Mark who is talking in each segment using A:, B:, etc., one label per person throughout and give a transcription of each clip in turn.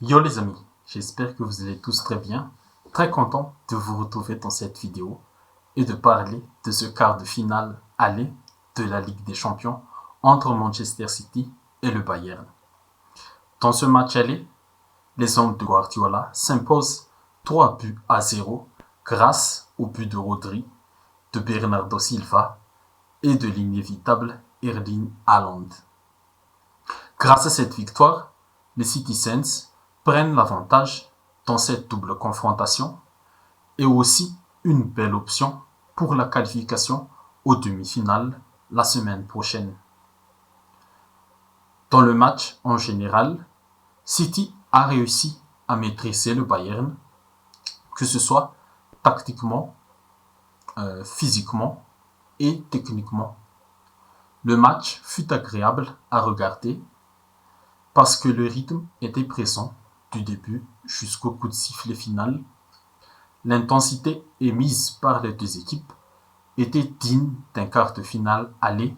A: Yo les amis, j'espère que vous allez tous très bien. Très content de vous retrouver dans cette vidéo et de parler de ce quart de finale aller de la Ligue des Champions entre Manchester City et le Bayern. Dans ce match aller, les hommes de Guardiola s'imposent 3-0 grâce au but de Rodri, de Bernardo Silva et de l'inévitable Erling Haaland. Grâce à cette victoire, les Citizens prennent l'avantage dans cette double confrontation et aussi une belle option pour la qualification aux demi-finales la semaine prochaine. Dans le match en général, City a réussi à maîtriser le Bayern, que ce soit tactiquement, physiquement et techniquement. Le match fut agréable à regarder parce que le rythme était présent du début jusqu'au coup de sifflet final. L'intensité émise par les deux équipes était digne d'un quart de finale aller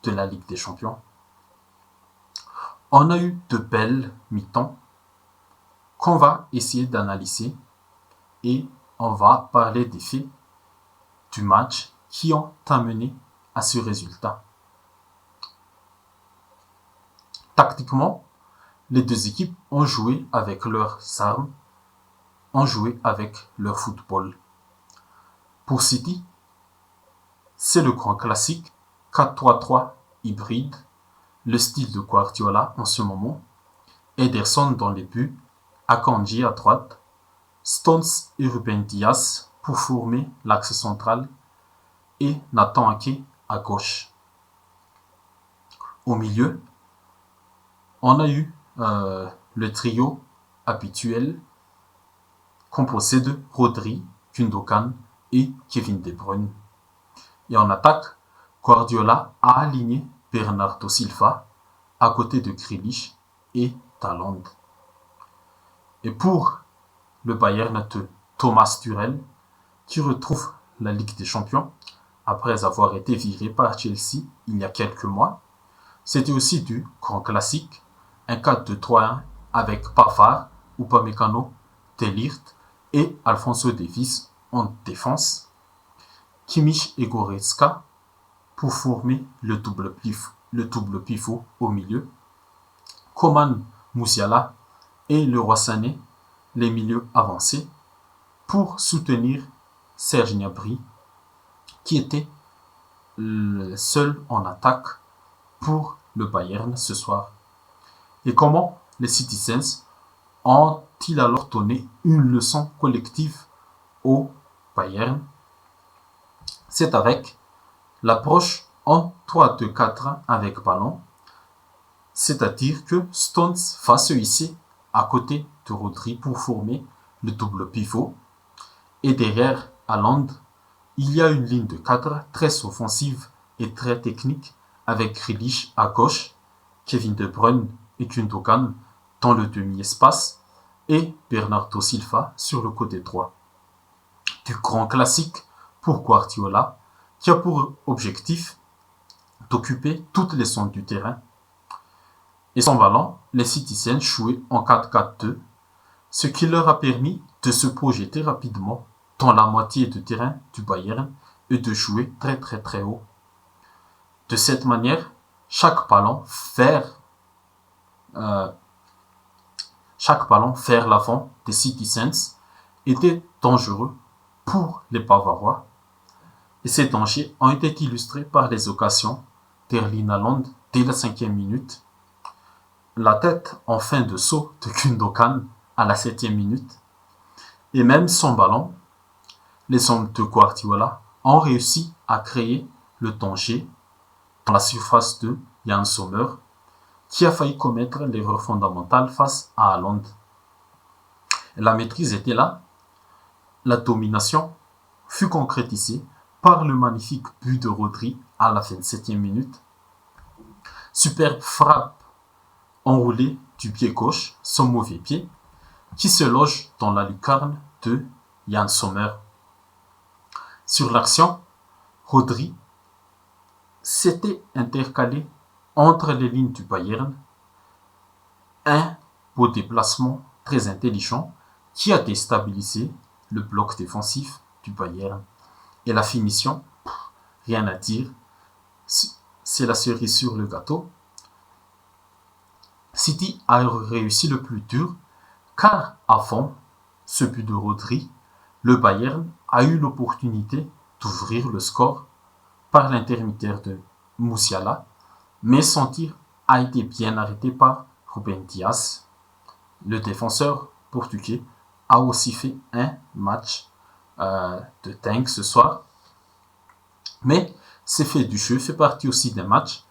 A: de la Ligue des Champions. On a eu de belles mi-temps qu'on va essayer d'analyser et on va parler des faits du match qui ont amené à ce résultat. Tactiquement, les deux équipes ont joué avec leurs armes, ont joué avec leur football. Pour City, c'est le grand classique 4-3-3 hybride, le style de Guardiola en ce moment. Ederson dans les buts, Akanji à droite, Stones et Ruben Dias pour former l'axe central et Nathan Ake à gauche. Au milieu, on a eu le trio habituel composé de Rodri, Gundogan et Kevin De Bruyne. Et en attaque, Guardiola a aligné Bernardo Silva à côté de Grealish et Haaland. Et pour le Bayern de Thomas Tuchel, qui retrouve la Ligue des Champions après avoir été viré par Chelsea il y a quelques mois, c'était aussi du grand classique, un 4-2-3-1 avec Pavard, Upamecano, De Ligt et Alphonso Davies en défense, Kimmich et Goretzka pour former le double pivot au milieu, Coman, Musiala et Leroy Sané, les milieux avancés, pour soutenir Serge Gnabry, qui était le seul en attaque pour le Bayern ce soir. Et comment les Citizens ont-ils alors donné une leçon collective au Bayern? C'est avec l'approche en 3-2-4 avec ballon, c'est-à-dire que Stones va se hisser à côté de Rodri pour former le double pivot. Et derrière Haaland, il y a une ligne de 4 très offensive et très technique avec Grealish à gauche, Kevin De Bruyne et Gundogan dans le demi-espace et Bernardo Silva sur le côté droit. Du grand classique pour Guardiola qui a pour objectif d'occuper toutes les zones du terrain. Et sans ballon, les Citizens jouaient en 4-4-2, ce qui leur a permis de se projeter rapidement dans la moitié de terrain du Bayern et de jouer très haut. De cette manière, chaque ballon vers l'avant des Citizens était dangereux pour les Bavarois. Et ces dangers ont été illustrés par les occasions d'Erling Haaland dès la 5e minute, la tête en fin de saut de Gundogan à la 7e minute, et même sans ballon, les hommes de Guardiola ont réussi à créer le danger dans la surface de Yann Sommer, qui a failli commettre l'erreur fondamentale face à Haaland. La maîtrise était là, la domination fut concrétisée par le magnifique but de Rodri à la 27e minute. Superbe frappe enroulée du pied gauche, son mauvais pied, qui se loge dans la lucarne de Yann Sommer. Sur l'action, Rodri s'était intercalé entre les lignes du Bayern, un beau déplacement très intelligent qui a déstabilisé le bloc défensif du Bayern. Et la finition, rien à dire, c'est la cerise sur le gâteau. City a réussi le plus dur, car avant ce but de Rodri, le Bayern a eu l'opportunité d'ouvrir le score par l'intermédiaire de Musiala, mais son tir a été bien arrêté par Ruben Dias. Le défenseur portugais a aussi fait un match de dingue ce soir. Mais c'est fait du jeu, fait partie aussi des matchs.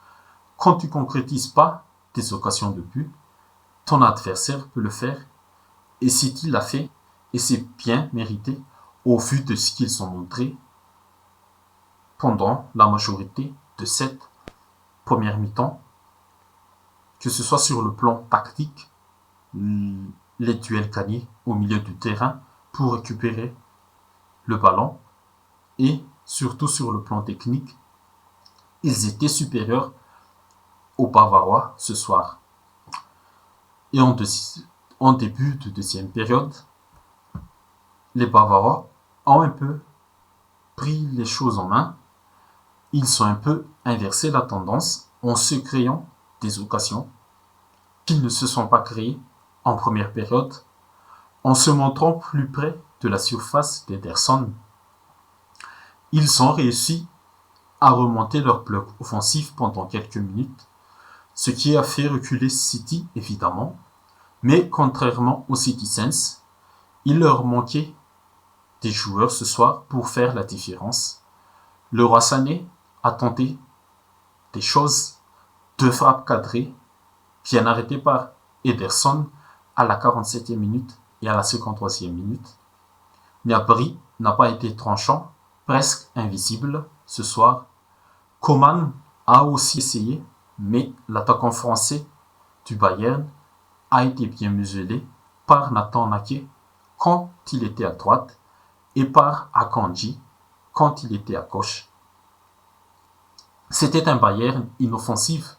A: Quand tu concrétises pas tes occasions de but, ton adversaire peut le faire. Et City l'a fait, et c'est bien mérité au vu de ce qu'ils ont montré pendant la majorité de cette première mi-temps, que ce soit sur le plan tactique, les duels gagnés au milieu du terrain pour récupérer le ballon, et surtout sur le plan technique, ils étaient supérieurs aux Bavarois ce soir. Et en début de deuxième période, les Bavarois ont un peu pris les choses en main. Ils ont un peu inversé la tendance en se créant des occasions qu'ils ne se sont pas créées en première période, en se montrant plus près de la surface d'Ederson. Ils ont réussi à remonter leur bloc offensif pendant quelques minutes, ce qui a fait reculer City évidemment, mais contrairement aux Citizens, il leur manquait des joueurs ce soir pour faire la différence. Le Roi Sané a tenté des choses, 2 frappes cadrées, bien arrêtées par Ederson à la 47e minute et à la 53e minute. Gnabry n'a pas été tranchant, presque invisible ce soir. Coman a aussi essayé, mais l'attaquant français du Bayern a été bien muselé par Nathan Ake quand il était à droite et par Akanji quand il était à gauche. C'était un Bayern inoffensif,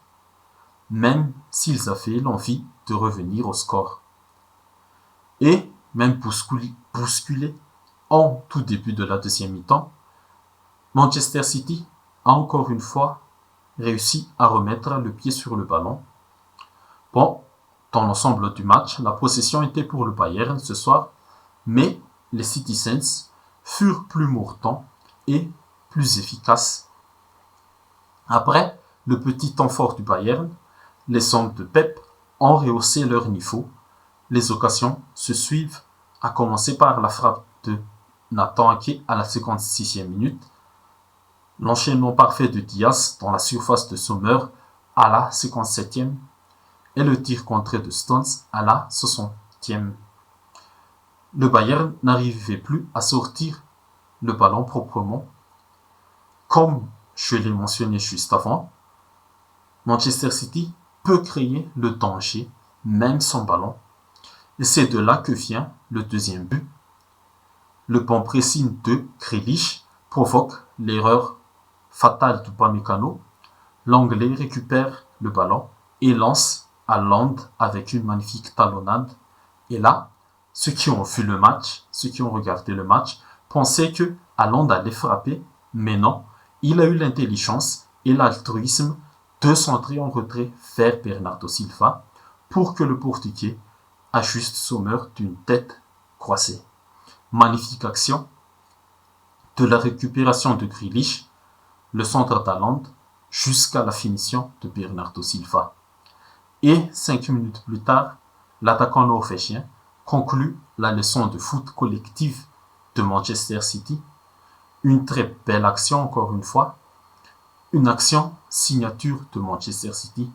A: même s'ils avaient l'envie de revenir au score. Et même bousculé en tout début de la deuxième mi-temps, Manchester City a encore une fois réussi à remettre le pied sur le ballon. Bon, dans l'ensemble du match, la possession était pour le Bayern ce soir, mais les Citizens furent plus mordants et plus efficaces. Après le petit temps fort du Bayern, les hommes de Pep ont rehaussé leur niveau. Les occasions se suivent, à commencer par la frappe de Nathan Ake à la 56e minute, l'enchaînement parfait de Diaz dans la surface de Sommer à la 57e et le tir contré de Stones à la 60e. Le Bayern n'arrivait plus à sortir le ballon proprement. Comme je l'ai mentionné juste avant, Manchester City peut créer le danger même sans ballon. Et c'est de là que vient le deuxième but. Le bon pressing de Grealish provoque l'erreur fatale d'Upamecano. L'Anglais récupère le ballon et lance Haaland avec une magnifique talonnade. Et là, ceux qui ont vu le match, ceux qui ont regardé le match, pensaient que Haaland allait frapper, mais non, il a eu l'intelligence et l'altruisme de centrer en retrait vers Bernardo Silva pour que le Portugais ajuste Sommer d'une tête croisée. Magnifique action de la récupération de Grealish, le centre d'Haaland, jusqu'à la finition de Bernardo Silva. Et 5 minutes plus tard, l'attaquant norvégien conclut la leçon de foot collective de Manchester City. Une très belle action encore une fois. Une action signature de Manchester City.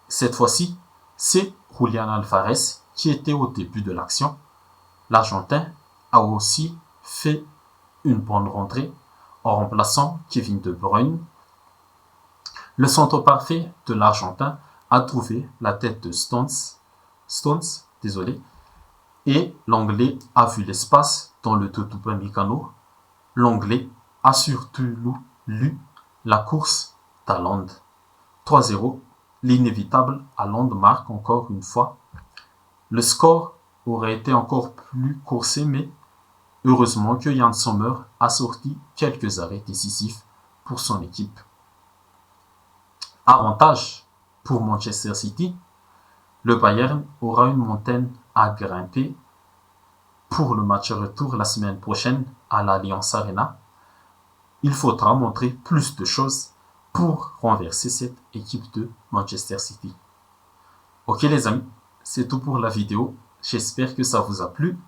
A: Cette fois-ci, c'est Julián Álvarez qui était au début de l'action. L'Argentin a aussi fait une bonne rentrée en remplaçant Kevin De Bruyne. Le centre parfait de l'Argentin a trouvé la tête de Stones, et l'Anglais a vu l'espace dans le dos d'Upamecano. L'Anglais a surtout lu la course d'Haaland. 3-0, l'inévitable Haaland marque encore une fois. Le score aurait été encore plus coursé, mais heureusement que Yann Sommer a sorti quelques arrêts décisifs pour son équipe. Avantage pour Manchester City, le Bayern aura une montagne à grimper pour le match retour la semaine prochaine à l'Allianz Arena. Il faudra montrer plus de choses pour renverser cette équipe de Manchester City. Ok les amis, c'est tout pour la vidéo. J'espère que ça vous a plu.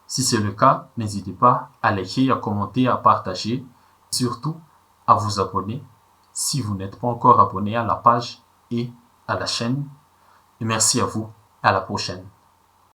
A: Si c'est le cas, n'hésitez pas à liker, à commenter, à partager, surtout à vous abonner si vous n'êtes pas encore abonné à la page et à la chaîne. Et merci à vous. À la prochaine.